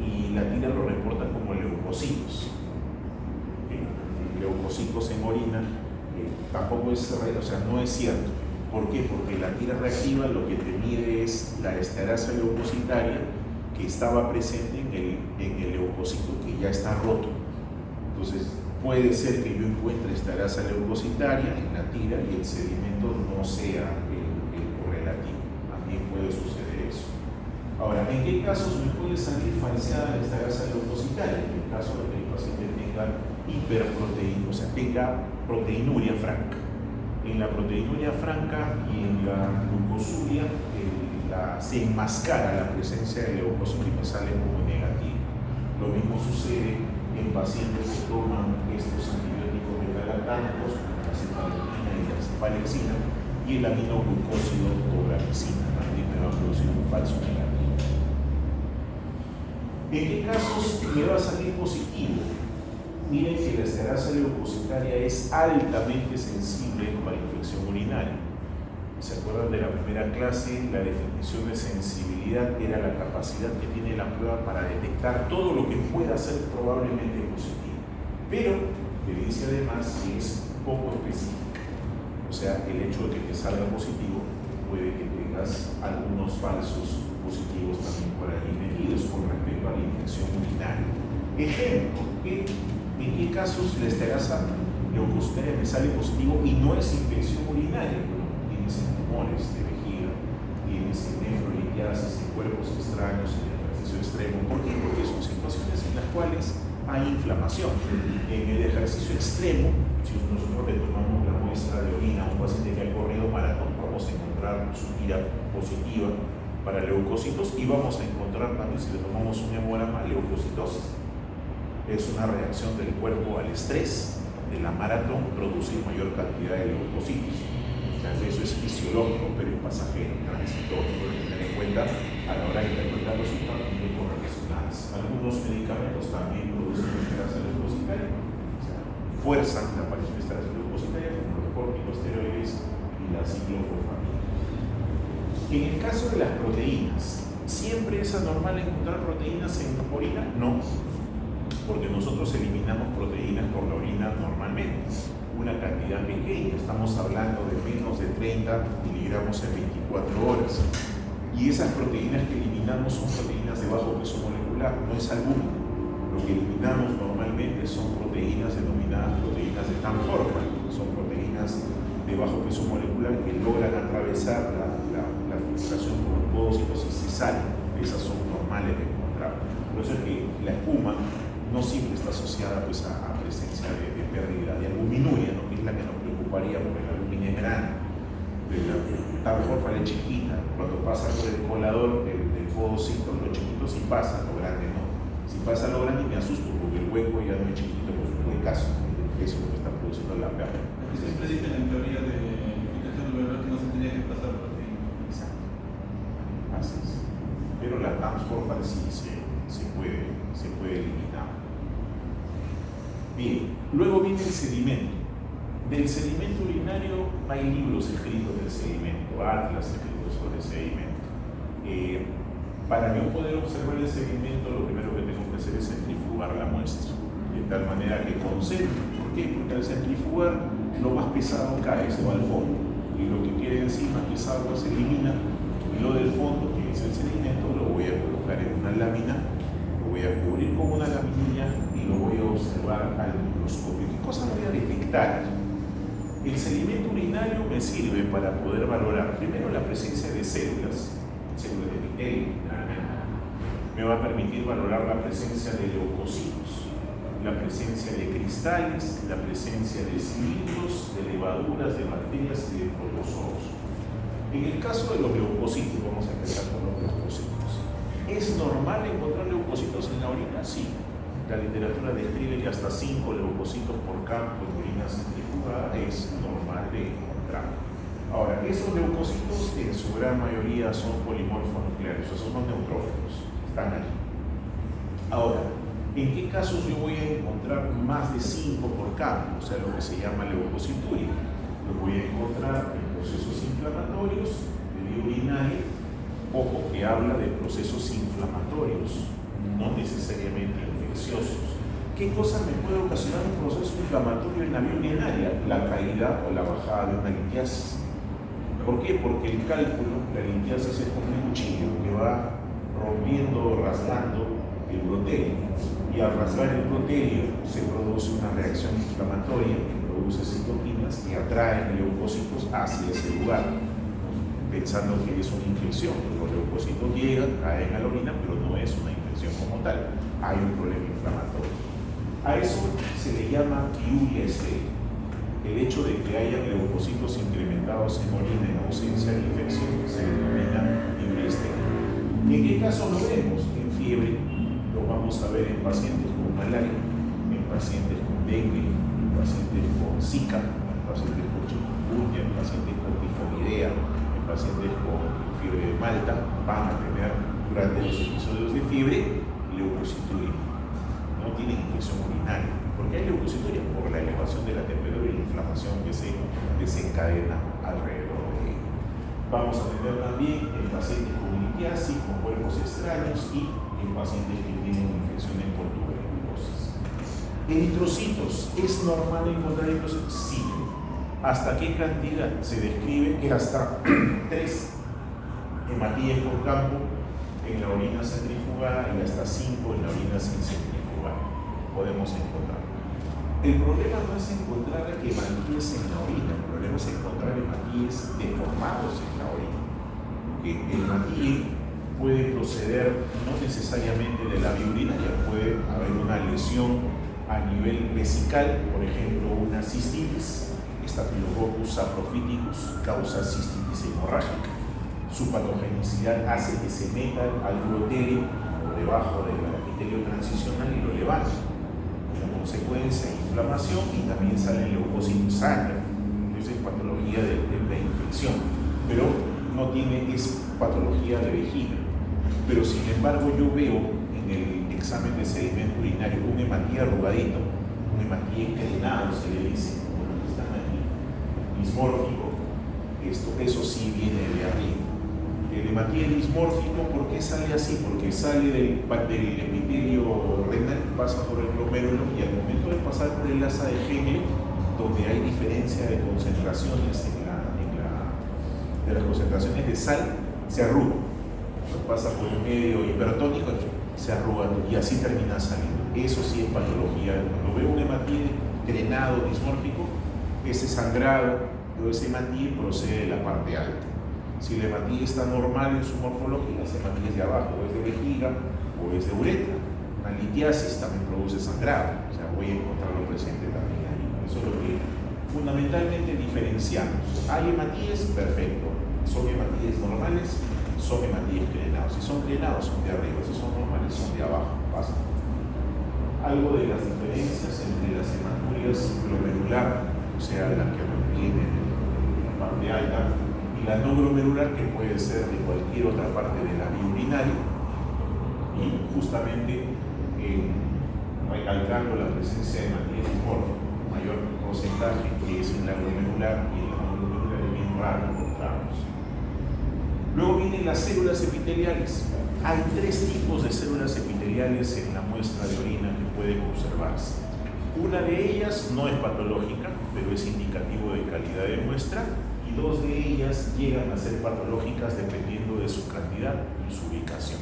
y la tira lo reporta como leucocitos. Leucocitos en orina tampoco es, no es cierto. ¿Por qué? Porque la tira reactiva lo que te mide es la estearasa leucocitaria que estaba presente en el leucocito que ya está roto. Entonces, puede ser que yo encuentre estearasa leucocitaria en la tira y el sedimento no sea el correlativo. También puede suceder eso. Ahora, ¿en qué casos me puede salir falseada la estearasa leucocitaria? En el caso de que el paciente tenga hiperproteína, o sea, tenga proteinuria franca. En la proteinuria franca y en la glucosuria se enmascara la presencia de leucocito y me sale como negativo. Lo mismo sucede en pacientes que toman estos antibióticos beta-lactámicos, la cefalexina y la cefalexina, y el aminoglucósido tobramicina también me va a producir un falso negativo. ¿En qué casos me va a salir positivo? Miren que la estearasa leucocitaria es altamente sensible para infección urinaria. ¿Se acuerdan de la primera clase? La definición de sensibilidad era la capacidad que tiene la prueba para detectar todo lo que pueda ser probablemente positivo, pero le dice además que es poco específica. O sea, el hecho de que te salga positivo puede que tengas algunos falsos positivos también por ahí metidos con respecto a la infección urinaria. Ejemplo, ¿en qué casos la estearasa leucocitaria me sale positivo y no es infección urinaria? Tienes en tumores de vejiga, tienes en nefrolitiasis, en cuerpos extraños, en ejercicio extremo. ¿Por qué? Porque son situaciones en las cuales hay inflamación. En el ejercicio extremo, si nosotros le tomamos la muestra de orina a un paciente que ha corrido maratón, vamos a encontrar su tira positiva para leucocitos y vamos a encontrar también, si le tomamos un hemograma, leucocitosis. Es una reacción del cuerpo al estrés de la maratón, producir mayor cantidad de leucocitos. Eso es fisiológico, pero es pasajero, transitorio. Hay que tener en cuenta a la hora de interpretar los síntomas muy correlacionados. Algunos medicamentos también producen estearasa leucocitaria, o sea, fuerzan la aparición de estearasa leucocitaria, como los corticosteroides y la ciclofosfamida. En el caso de las proteínas, ¿siempre es anormal encontrar proteínas en orina? No, porque nosotros eliminamos proteínas por la orina normalmente. Una cantidad pequeña, estamos hablando de menos de 30 miligramos en 24 horas. Y esas proteínas que eliminamos son proteínas de bajo peso molecular, no es alguna. Lo que eliminamos normalmente son proteínas denominadas proteínas de Tan-Forman, son proteínas de bajo peso molecular que logran atravesar la filtración por los podocitos y se salen. Esas son normales de encontrar. Por eso es que la espuma no siempre está asociada pues, a presencia de pérdida de albuminuria, ¿no? Que es la que nos preocuparía porque la albumina es grande. La Tan-Forman es chiquita, cuando pasa por el colador del podocito, lo chiquito sí pasa, lo grande no. Si pasa lo grande me asusto porque el hueco ya no es chiquito, por supuesto, de caso. Eso es lo que está produciendo la pérdida. Siempre dicen en teoría de implicación celular que no se tenía que pasar por ti. Exacto. Así es. Pero la Tan-Forman sí se puede eliminar. Bien, luego viene el sedimento. Del sedimento urinario hay libros escritos del sedimento, atlas escritos sobre el sedimento. Para yo poder observar el sedimento, lo primero que tengo que hacer es centrifugar la muestra, de tal manera que concentre. ¿Por qué? Porque al centrifugar lo más pesado cae, se va al fondo, y lo que quede encima, que es agua, se elimina, y lo del fondo, que es el sedimento, lo voy a colocar en una lámina, lo voy a cubrir con una laminilla y lo lo voy a observar al microscopio. ¿Qué cosa voy a detectar? El sedimento urinario me sirve para poder valorar primero la presencia de células de epitelio, me va a permitir valorar la presencia de leucocitos, la presencia de cristales, la presencia de cilindros, de levaduras, de bacterias y de protozoos. En el caso de los leucocitos, vamos a empezar con los leucocitos. ¿Es normal encontrar leucocitos en la orina? Sí. La literatura describe que hasta 5 leucocitos por campo en orina centrifugada es normal de encontrar. Ahora, esos leucocitos en su gran mayoría son polimorfonucleares, o sea, son neutrófilos, están aquí. Ahora, ¿en qué casos yo voy a encontrar más de 5 por campo? O sea, lo que se llama leucocituria. Lo voy a encontrar en procesos inflamatorios de vía urinaria, ojo que habla de procesos inflamatorios, no necesariamente infecciosos. ¿Qué cosa me puede ocasionar un proceso inflamatorio en la vía urinaria? La caída o la bajada de una litiasis. ¿Por qué? Porque el cálculo, la litiasis es como un cuchillo que va rompiendo o rasgando el urotelio. Y al rasgar el urotelio se produce una reacción inflamatoria que produce citoquinas que atraen leucocitos hacia ese lugar, pensando que es una infección. Los leucocitos llegan, caen a la orina, pero no es una infección como tal. Hay un problema inflamatorio. A eso se le llama piuria estéril. El hecho de que haya leucocitos incrementados en orina en ausencia de infección se denomina piuria estéril. ¿Y en qué caso lo vemos? En fiebre, lo vamos a ver en pacientes con malaria, en pacientes con dengue, en pacientes con Zika, en pacientes con chikungunya, en pacientes con tifoidea, en pacientes con fiebre de Malta, van a tener durante los episodios de fiebre leucocituria. No tienen infección urinaria. ¿Por qué hay leucocituria? Por la elevación de la temperatura y la inflamación que se desencadena alrededor de ella. Vamos a tener también en pacientes con litiasis, con cuerpos extraños y en pacientes que tienen infecciones por tuberculosis. Eritrocitos, ¿es normal encontrar eritrocitos? Sí. ¿Hasta qué cantidad? Se describe que hasta 3 hematíes por campo en la orina centrifugada y hasta 5 en la orina sin centrifugar podemos encontrar. El problema no es encontrar hematíes en la orina, el problema es encontrar hematíes deformados en la orina. Porque el hematíe puede proceder no necesariamente de la vía urinaria, puede haber una lesión a nivel vesical, por ejemplo una cistitis, Staphylococcus saprophyticus causa cistitis hemorrágica. Su patogenicidad hace que se meta al urotelio por debajo del epitelio transicional y lo levanta. Como consecuencia, inflamación y también salen leucocitos, sangre. Entonces es patología de la infección, pero no tiene, es patología de vejiga. Pero sin embargo yo veo en el examen de sedimento urinario un hematíe arrugadito, un hematíe inclinado, se le dice, como los que están aquí, dismórfico. Eso sí viene de arriba. El hematíe dismórfico, ¿por qué sale así? Porque sale del epitelio renal, pasa por el glomérulo y al momento de pasar por el asa de Henle, donde hay diferencia de concentraciones de las concentraciones de sal, se arruga. Pasa por un medio hipertónico, se arruga y así termina saliendo. Eso sí es patología. Cuando veo un hematíe drenado dismórfico, ese sangrado o ese hematíe procede de la parte alta. Si el hematíe está normal en su morfología, ese hematíe es de abajo, o es de vejiga o es de uretra. Una litiasis también produce sangrado, o sea, voy a encontrarlo presente también ahí. Eso es lo que fundamentalmente diferenciamos. ¿Hay hematíes? Perfecto. ¿Son hematíes normales? Son hematíes drenados. Si son drenados, son de arriba. Si son normales, son de abajo. Pasa. Algo de las diferencias entre las hematurias glomerular, o sea, la que mantiene la parte alta, y la no glomerular, que puede ser de cualquier otra parte de la vía urinaria, y justamente recalcando la presencia de hematíes dismórficas, mayor porcentaje que es en la glomerular, y en la no glomerular es bien raro encontrarlos. Luego vienen las células epiteliales. Hay 3 tipos de células epiteliales en la muestra de orina que pueden observarse. Una de ellas no es patológica, pero es indicativo de calidad de muestra, y 2 de ellas llegan a ser patológicas dependiendo de su cantidad y su ubicación.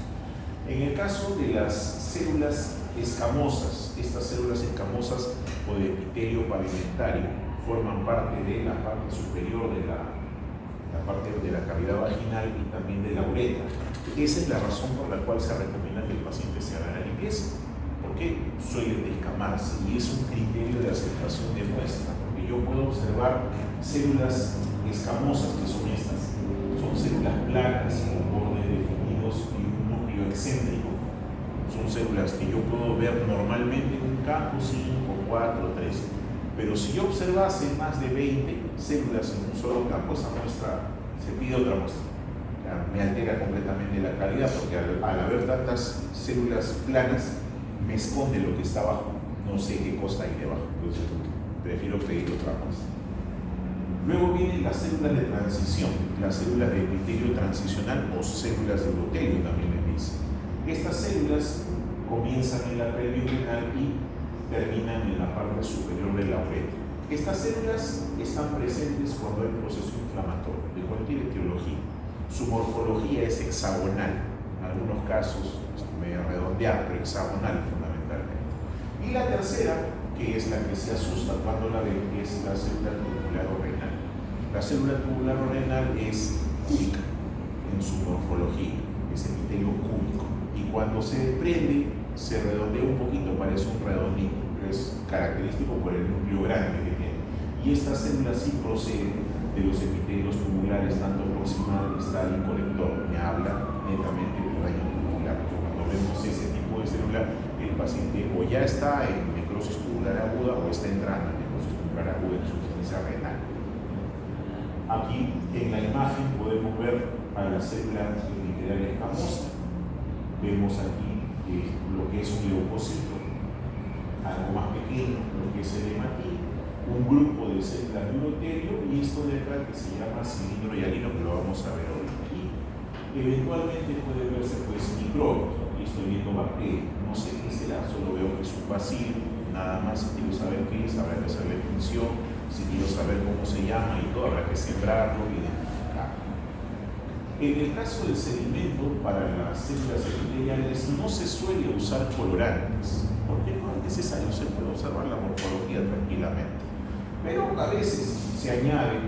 En el caso de las células escamosas, estas células escamosas o de epitelio pavimentario forman parte de la parte superior de la parte de la cavidad vaginal y también de la uretra. Esa es la razón por la cual se recomienda que el paciente se haga la limpieza, porque suelen descamarse y es un criterio de aceptación de muestra, porque yo puedo observar células escamosas, que son estas, son células planas con bordes definidos y un núcleo excéntrico. Son células que yo puedo ver normalmente en un campo 5, 4, 3. Pero si yo observase más de 20 células en un solo campo, esa muestra se pide otra muestra. Me altera completamente la calidad, porque al haber tantas células planas, me esconde lo que está abajo. No sé qué cosa hay debajo. Entonces, prefiero pedir otra muestra. Luego vienen las células de transición, las células de epitelio transicional o células de urotelio también les dice. Estas células comienzan en la pelvis renal y terminan en la parte superior de la uretra. Estas células están presentes cuando hay proceso inflamatorio de cualquier etiología. Su morfología es hexagonal, en algunos casos medio redondeada, pero hexagonal fundamentalmente. Y la tercera, que es la que se asusta cuando la ven, es la célula tubular-renal. La célula tubular-renal es cúbica en su morfología, es epitelio cúbico. Y cuando se desprende, se redondea un poquito, parece un redondito, pero es característico por el núcleo grande que tiene. Y estas células sí proceden de los epitelios tubulares, tanto proximal, distal y colector. Me habla netamente del daño tubular. Cuando vemos ese tipo de célula, el paciente o ya está en necrosis tubular aguda o está entrando en necrosis tubular aguda en insuficiencia renal. Aquí en la imagen podemos ver a la célula epitelial escamosa. Vemos aquí lo que es un leucocito, algo más pequeño, lo que es el hematín, un grupo de células de urotelio y esto de acá que se llama cilindro hialino, que lo vamos a ver hoy. Y eventualmente puede verse pues microbios. Aquí estoy viendo bacterias, no sé qué será, solo veo que es un bacilo, nada más. Si quiero saber qué es, habrá que saber función, si quiero saber cómo se llama y todo, habrá que sembrarlo y identificarlo. En el caso del sedimento, para las células epiteliales no se suele usar colorantes, porque no es necesario, se puede observar la morfología tranquilamente. Pero a veces se añade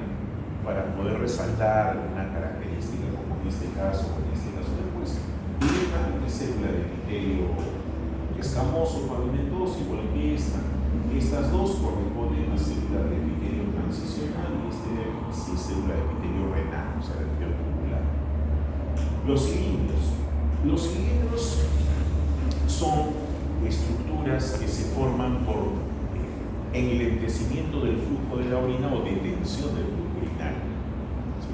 para poder resaltar una característica, como en este caso después, directamente célula de epitelio escamoso, pavimentoso, igual que esta. Estas dos corresponden a célula de epitelio transicional y este de aquí sí es célula de epitelio renal, o sea, de epitelio tubular. Los cilindros. Los cilindros son estructuras que se forman por enlentecimiento del flujo de la orina o detención del flujo urinario.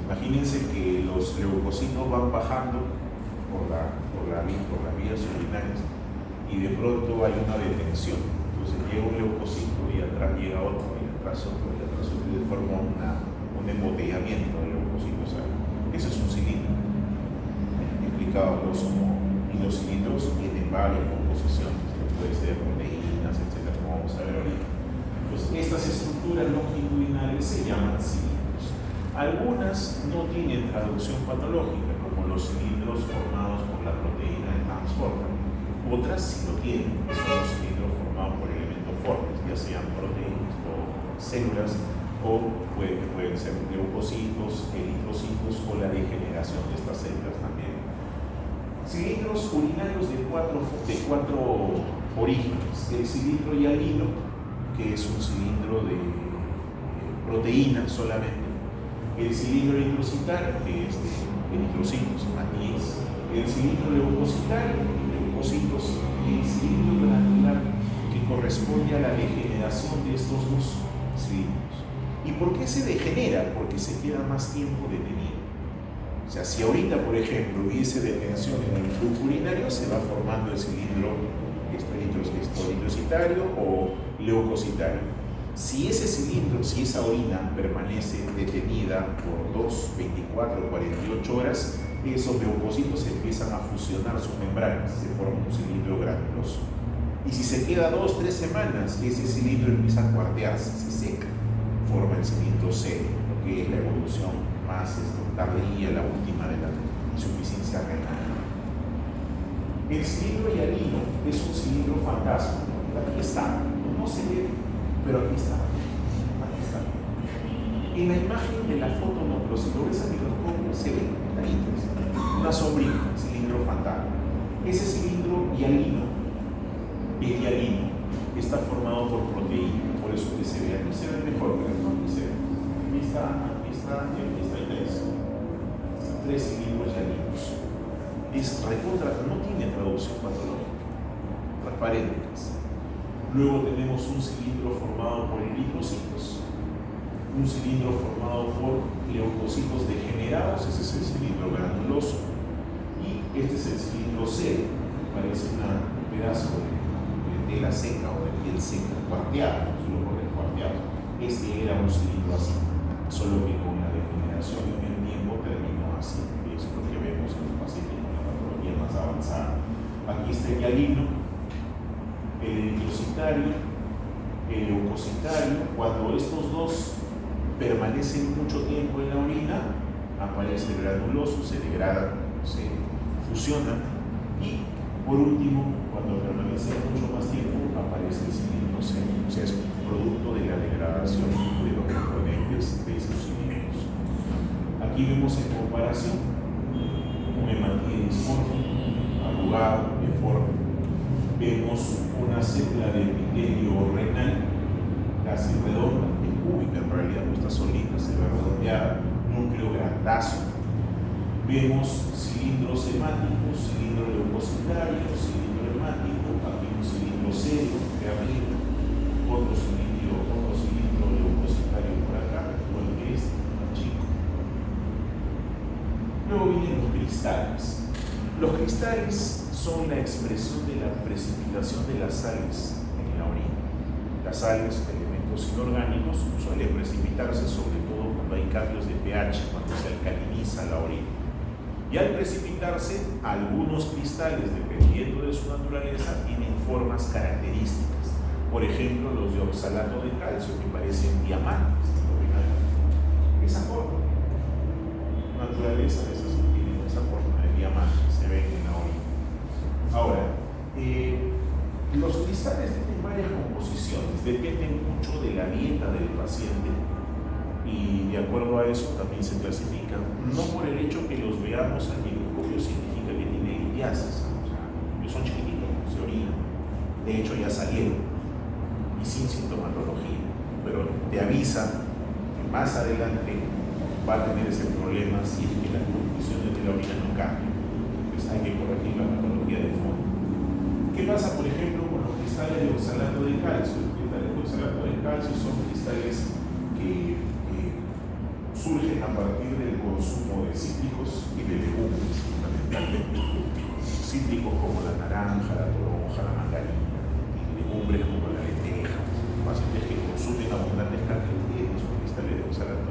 Imagínense que los leucocitos van bajando por las vías urinarias y de pronto hay una detención. Entonces llega un leucocito y atrás llega otro, y atrás otro, y atrás otro, y forma un embotellamiento de leucocitos. Eso es un cilindro. Explicado y los cilindros tienen varias composiciones, puede ser proteínas, etc., como vamos a ver ahorita. Pues estas estructuras longitudinales se llaman cilindros. Algunas no tienen traducción patológica, como los cilindros formados por la proteína de Nance-Hoffman. Otras sí lo tienen, que son los cilindros formados por elementos fuertes, ya sean proteínas o células, o pueden ser leucocitos, eritrocitos o la degeneración de estas células también. Cilindros urinarios de cuatro orígenes. El cilindro hialino, que es un cilindro de proteína solamente. El cilindro eritrocitario, que es de eritrocitos, matíes. El cilindro leucocitario, leucocitos. Y el cilindro granular, que corresponde a la degeneración de estos dos cilindros. ¿Y por qué se degenera? Porque se queda más tiempo detenido. O sea, si ahorita, por ejemplo, hubiese detención en el flujo urinario, se va formando el cilindro eritrocitario o leucocitario. Si ese cilindro, si esa orina permanece detenida por 2, 24, 48 horas, esos leucocitos empiezan a fusionar sus membranas, se forma un cilindro granuloso. Y si se queda 2, 3 semanas, ese cilindro empieza a cuartearse, se seca, forma el cilindro serio, lo que es la evolución más tardía, la última de la insuficiencia renal. El cilindro hialino es un cilindro fantasma. Aquí está, no se ve, pero aquí está. Aquí está. En la imagen de la foto no, pero si lo ves al microscopio se ve, ahí pues, una sombrilla, cilindro fantasma. Ese cilindro hialino, el hialino, está formado por proteína, por eso que se ve, aquí se ve mejor, pero no aquí se ve. Aquí está y aquí está tres cilindros hialinos. Es recontra, no tiene traducción patológica, transparentes. Luego tenemos un cilindro formado por eritrocitos, un cilindro formado por leucocitos degenerados, ese es el cilindro granuloso, y este es el cilindro cero, parece un pedazo de tela seca o de piel seca, cuarteado, solo por el cuarteado. Este era un cilindro así, solo que con la degeneración en el tiempo terminó así, y eso es lo que vemos en los pacientes con la patología más avanzada. Aquí está el hialino, el eritrocitario, el leucocitario. Cuando estos dos permanecen mucho tiempo en la orina, aparece el granuloso, se degrada, se fusiona, y por último, cuando permanece mucho más tiempo, aparece el cilindro cero, o sea, es producto de la degradación de los componentes de esos cilindros. Aquí vemos en comparación un hematía dismórfico, arrugado, deforme. Vemos una célula de epitelio renal casi redonda, es cúbica en realidad, no está solita, se ve redondeada, núcleo grandáceo. Vemos cilindros hemáticos, cilindro leucocitario, cilindro hemático, aquí un cilindro cero de arriba, otro cilindro leucocitario por acá, igual que este, más chico. Luego vienen los cristales. Los cristales son la expresión de la precipitación de las sales en la orina. Las sales, elementos inorgánicos, suelen precipitarse sobre todo cuando hay cambios de pH, cuando se alcaliniza la orina. Y al precipitarse, algunos cristales, dependiendo de su naturaleza, tienen formas características. Por ejemplo, los de oxalato de calcio, que parecen diamantes. Esa forma, naturaleza de esas que tienen esa forma de diamante, se ven en la orina. Ahora, los cristales tienen varias composiciones, dependen mucho de la dieta del paciente, y de acuerdo a eso también se clasifican. No por el hecho que los veamos al microscopio significa que tiene litiasis, o sea, ellos son chiquititos, se orinan, de hecho ya salieron y sin sintomatología, pero te avisa que más adelante va a tener ese problema si es que las condiciones de la orina no cambian. Entonces hay que corregir la patología de fondo. ¿Qué pasa, por ejemplo, con los cristales de oxalato de calcio? Los cristales de oxalato de calcio son cristales que surgen a partir del consumo de cítricos y de legumbres, fundamentalmente. Cítricos como la naranja, la toronja, la mandarina, y legumbres como la lenteja. Pacientes que consumen abundantes cantidades de esos cristales de oxalato.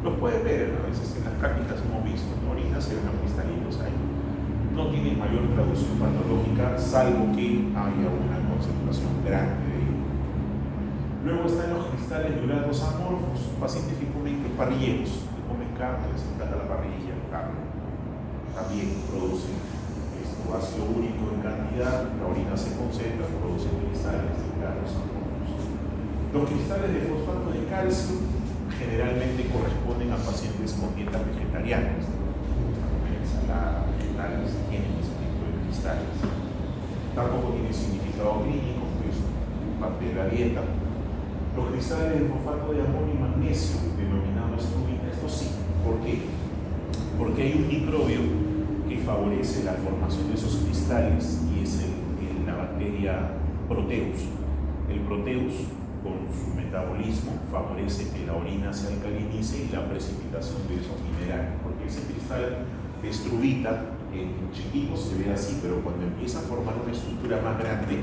Los pueden ver, a veces en las prácticas hemos visto, en orina se ven cristalitos ahí. No tienen mayor traducción patológica, salvo que haya una concentración grande de ellos. Luego están los cristales de uratos amorfos, pacientes que comen parrilleros, que comen carne, les encanta la parrilla, carne. También producen ácido úrico en cantidad, la orina se concentra, producen cristales de uratos amorfos. Los cristales de fosfato de calcio generalmente corresponden a pacientes con dietas vegetarianas, comer ensalada, vegetales, tienen ese tipo de cristales. Tampoco tienen significado clínico, pues parte de la dieta. Los cristales de fosfato de amonio y magnesio, denominados estrubina, estos sí. ¿Por qué? Porque hay un microbio que favorece la formación de esos cristales y es la bacteria Proteus. El Proteus, con su metabolismo, favorece que la orina se alcalinice y la precipitación de esos minerales, porque ese cristal de estrubita en chiquito se ve así, pero cuando empieza a formar una estructura más grande,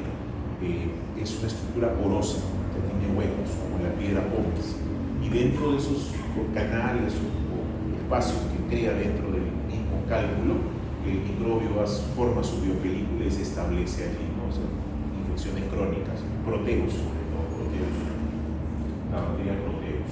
es una estructura porosa, que tiene huecos, como la piedra pómez, y dentro de esos canales o espacios que crea dentro del mismo cálculo, el microbio forma su biopelícula y se establece allí, ¿no? O sea, infecciones crónicas, Proteus, la bacteria Proteus.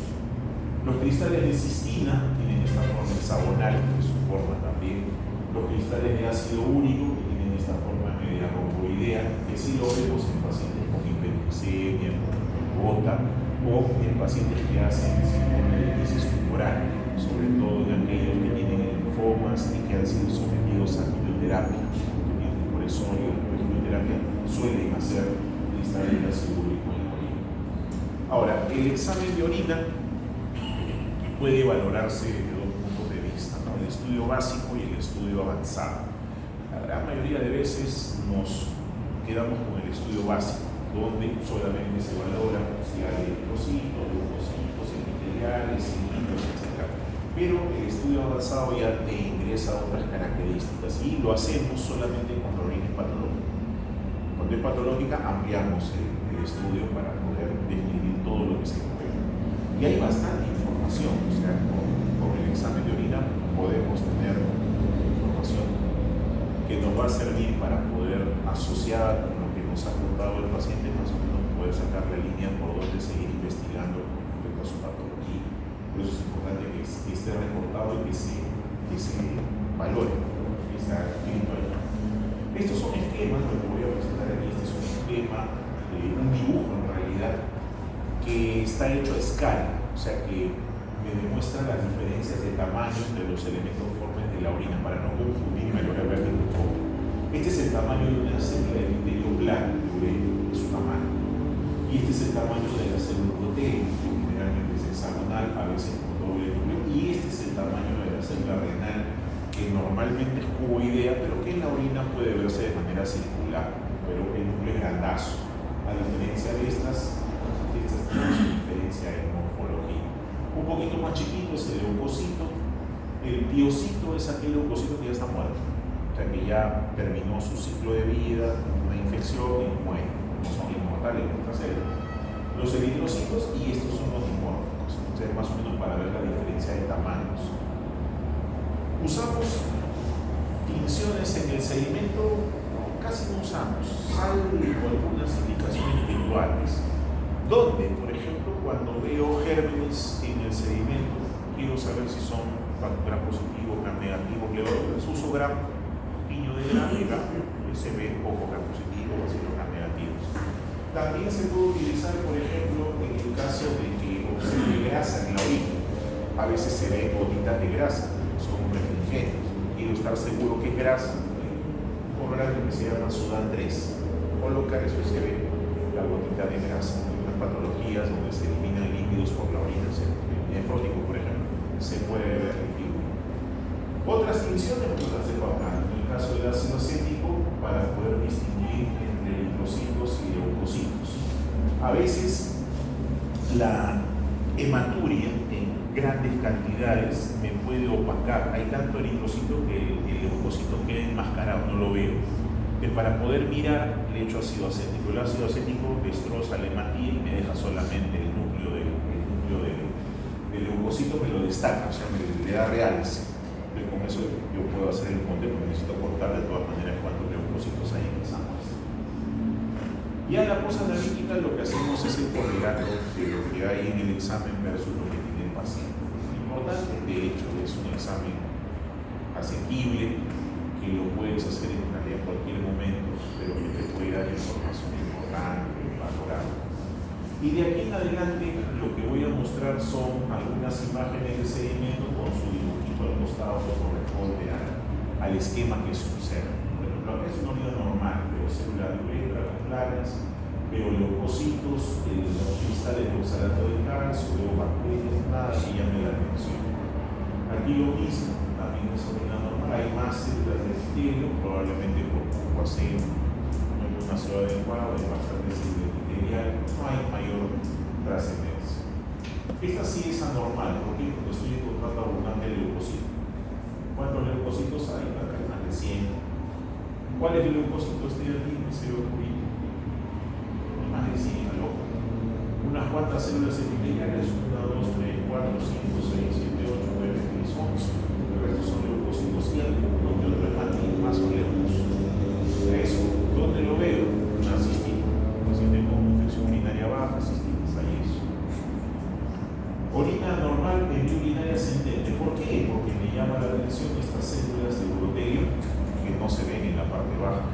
Los cristales de cistina tienen esta forma hexagonal, que es su forma también. Los cristales de ácido úrico, que tienen esta forma media romboidea, que sí lo vemos en pacientes con hiperglicemia, con gota, o en pacientes que hacen síndrome de crisis tumoral, sobre todo en aquellos que tienen linfomas y que han sido sometidos a quimioterapia, que tienen colesterol, la quimioterapia, suelen hacer lista de ácido úrico en la orina. Ahora, el examen de orina puede valorarse desde dos puntos de vista, ¿no? El estudio básico y el estudio avanzado. La gran mayoría de veces nos quedamos con el estudio básico, donde solamente se valora si hay eritrocitos, leucocitos, epiteliales, cilindros, etc. Pero el estudio avanzado ya te ingresa otras características y lo hacemos solamente cuando la orina es patológica. Cuando es patológica ampliamos el estudio para poder describir todo lo que se puede. Y hay bastante información, o sea, con el examen de orina podemos tener información que nos va a servir para poder asociar con lo que nos ha contado el paciente, más o menos poder sacar la línea por donde seguir investigando con respecto a su patología. Por eso es importante que esté reportado y que se valore, que esté escrito ahí. Estos son esquemas, lo que voy a presentar aquí, este es un esquema, un dibujo en realidad, que está hecho a escala, o sea que me demuestra las diferencias de tamaño entre los elementos formes de la orina, para no confundirme, lo voy a ver de un poco. Este es el tamaño de una célula de epitelio plano, de su tamaño. Y este es el tamaño de la célula proteína, que generalmente es hexagonal, a veces con doble núcleo. Y este es el tamaño de la célula renal, que normalmente es cuboidea, pero que en la orina puede verse de manera circular, pero el núcleo es grandazo. A diferencia de estas tienen su diferencia en morfología. Un poquito más chiquito es el leucocito. El piocito es aquel leucocito que ya está muerto, o sea que ya terminó su ciclo de vida, una infección y muere. No son inmortales nuestras células. Los eritrocitos y estos son los dimórficos, entonces más o menos para ver la diferencia de tamaños. Usamos tinciones en el sedimento, casi no usamos, salvo algunas indicaciones puntuales. Donde, por ejemplo, cuando veo gérmenes en el sedimento, quiero saber si son gram positivo, gram negativo, pleóritas, uso gram, piño de gram, se ve poco gram positivo, así los gram negativos. También se puede utilizar, por ejemplo, en el caso de que observe grasa en la orina. A veces se ven gotitas de grasa, son refringentes. Quiero estar seguro que es grasa. Un programa que se llama Sudan 3. Colocar eso y se ve la gotita de grasa. Patologías donde se eliminan líquidos por la orina, nefrótico por ejemplo, se puede ver líquido. Otras tinciones las dejo acá, en el caso del ácido acético, para poder distinguir entre eritrocitos y leucocitos. A veces la hematuria en grandes cantidades me puede opacar, hay tanto eritrocito que el leucocito queda enmascarado, no lo veo. Que para poder mirar le echo ácido acético. El ácido acético destroza la hematía y me deja solamente el núcleo del leucocito, me lo destaca, o sea, me le da realce. Pero con eso yo puedo hacer el conteo, porque necesito cortar de todas maneras cuántos leucocitos hay en esa muestra. Ya en la posanalítica lo que hacemos es el correlato de lo que hay en el examen versus lo que tiene el paciente. Importante, de hecho, es un examen asequible, que lo puedes hacer en realidad en cualquier momento, pero que te puede dar información importante, valorable. Y de aquí en adelante lo que voy a mostrar son algunas imágenes de sedimento con su dibujito al costado que corresponde al esquema que se observa. Por ejemplo, acá es una orina normal, pero células de uretra claras, veo leucocitos, los cristales de oxalato de calcio, veo bacterias, nada que llame la atención. Aquí lo mismo, también es orina normal, hay más células de epitelio, probablemente por poco acero, no hay una sola adecuada, hay bastante células epitelial, no hay mayor trascendencia. Esta sí es anormal, porque estoy encontrando abundante leucocito. ¿Cuántos leucocitos hay? Acá hay más de 100. ¿Cuál es el leucocito? Este de aquí, el cerebro más de 100 al ojo. Unas cuantas células epiteliales, 1, 2, 3, 4, 5, 6, 7, 8, 9, 10, 11. El resto son leucocitos 100, donde otro es más son leucos. Eso, ¿dónde lo veo? Una cistitis. Paciente con infección urinaria baja, cistitis, ahí eso. Orina normal en vía urinaria ascendente. ¿Por qué? Porque me llama la atención estas células de urotelio que no se ven en la parte baja.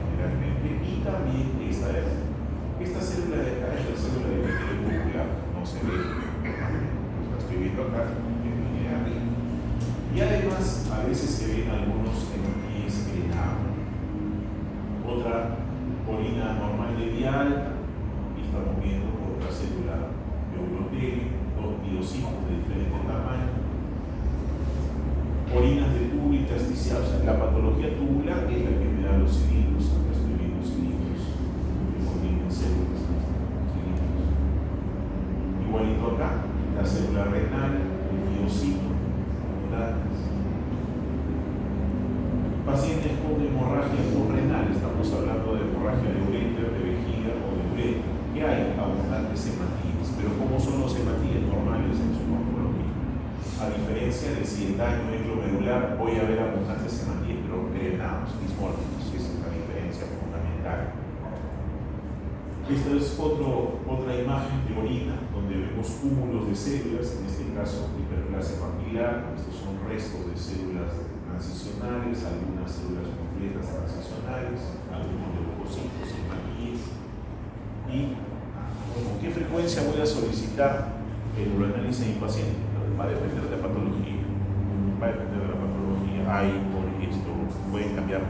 a veces se ven algunos hematíes grenados. Otra orina normal de vía alta, y estamos viendo otra célula de urotelio, dos piocitos de diferente tamaño. Orinas de tubo intersticial, o sea, la patología tubular es la que me da los cilindros. Acá estoy viendo cilindros, que contienen células, cilindros. Igualito acá, la célula renal, el piocito, abundantes. Pacientes con hemorragia renal, estamos hablando de hemorragia de uréter, de vejiga o de uretra, que hay abundantes hematíes, pero ¿cómo son los hematíes normales en su morfología? A diferencia de si el daño es glomerular, voy a ver abundantes hematíes, pero drenados, dismórficos, esa es la diferencia fundamental. Esta es otra imagen de orina, donde vemos cúmulos de células, en este caso hiperplasia papilar. Estos son restos de células transicionales, algunas células completas transicionales, algunos leucocitos, hematíes. Y ¿con qué frecuencia voy a solicitar el uroanálisis en mi paciente? Va a depender de la patología. Va a depender de la patología. Hay por esto, pueden cambiar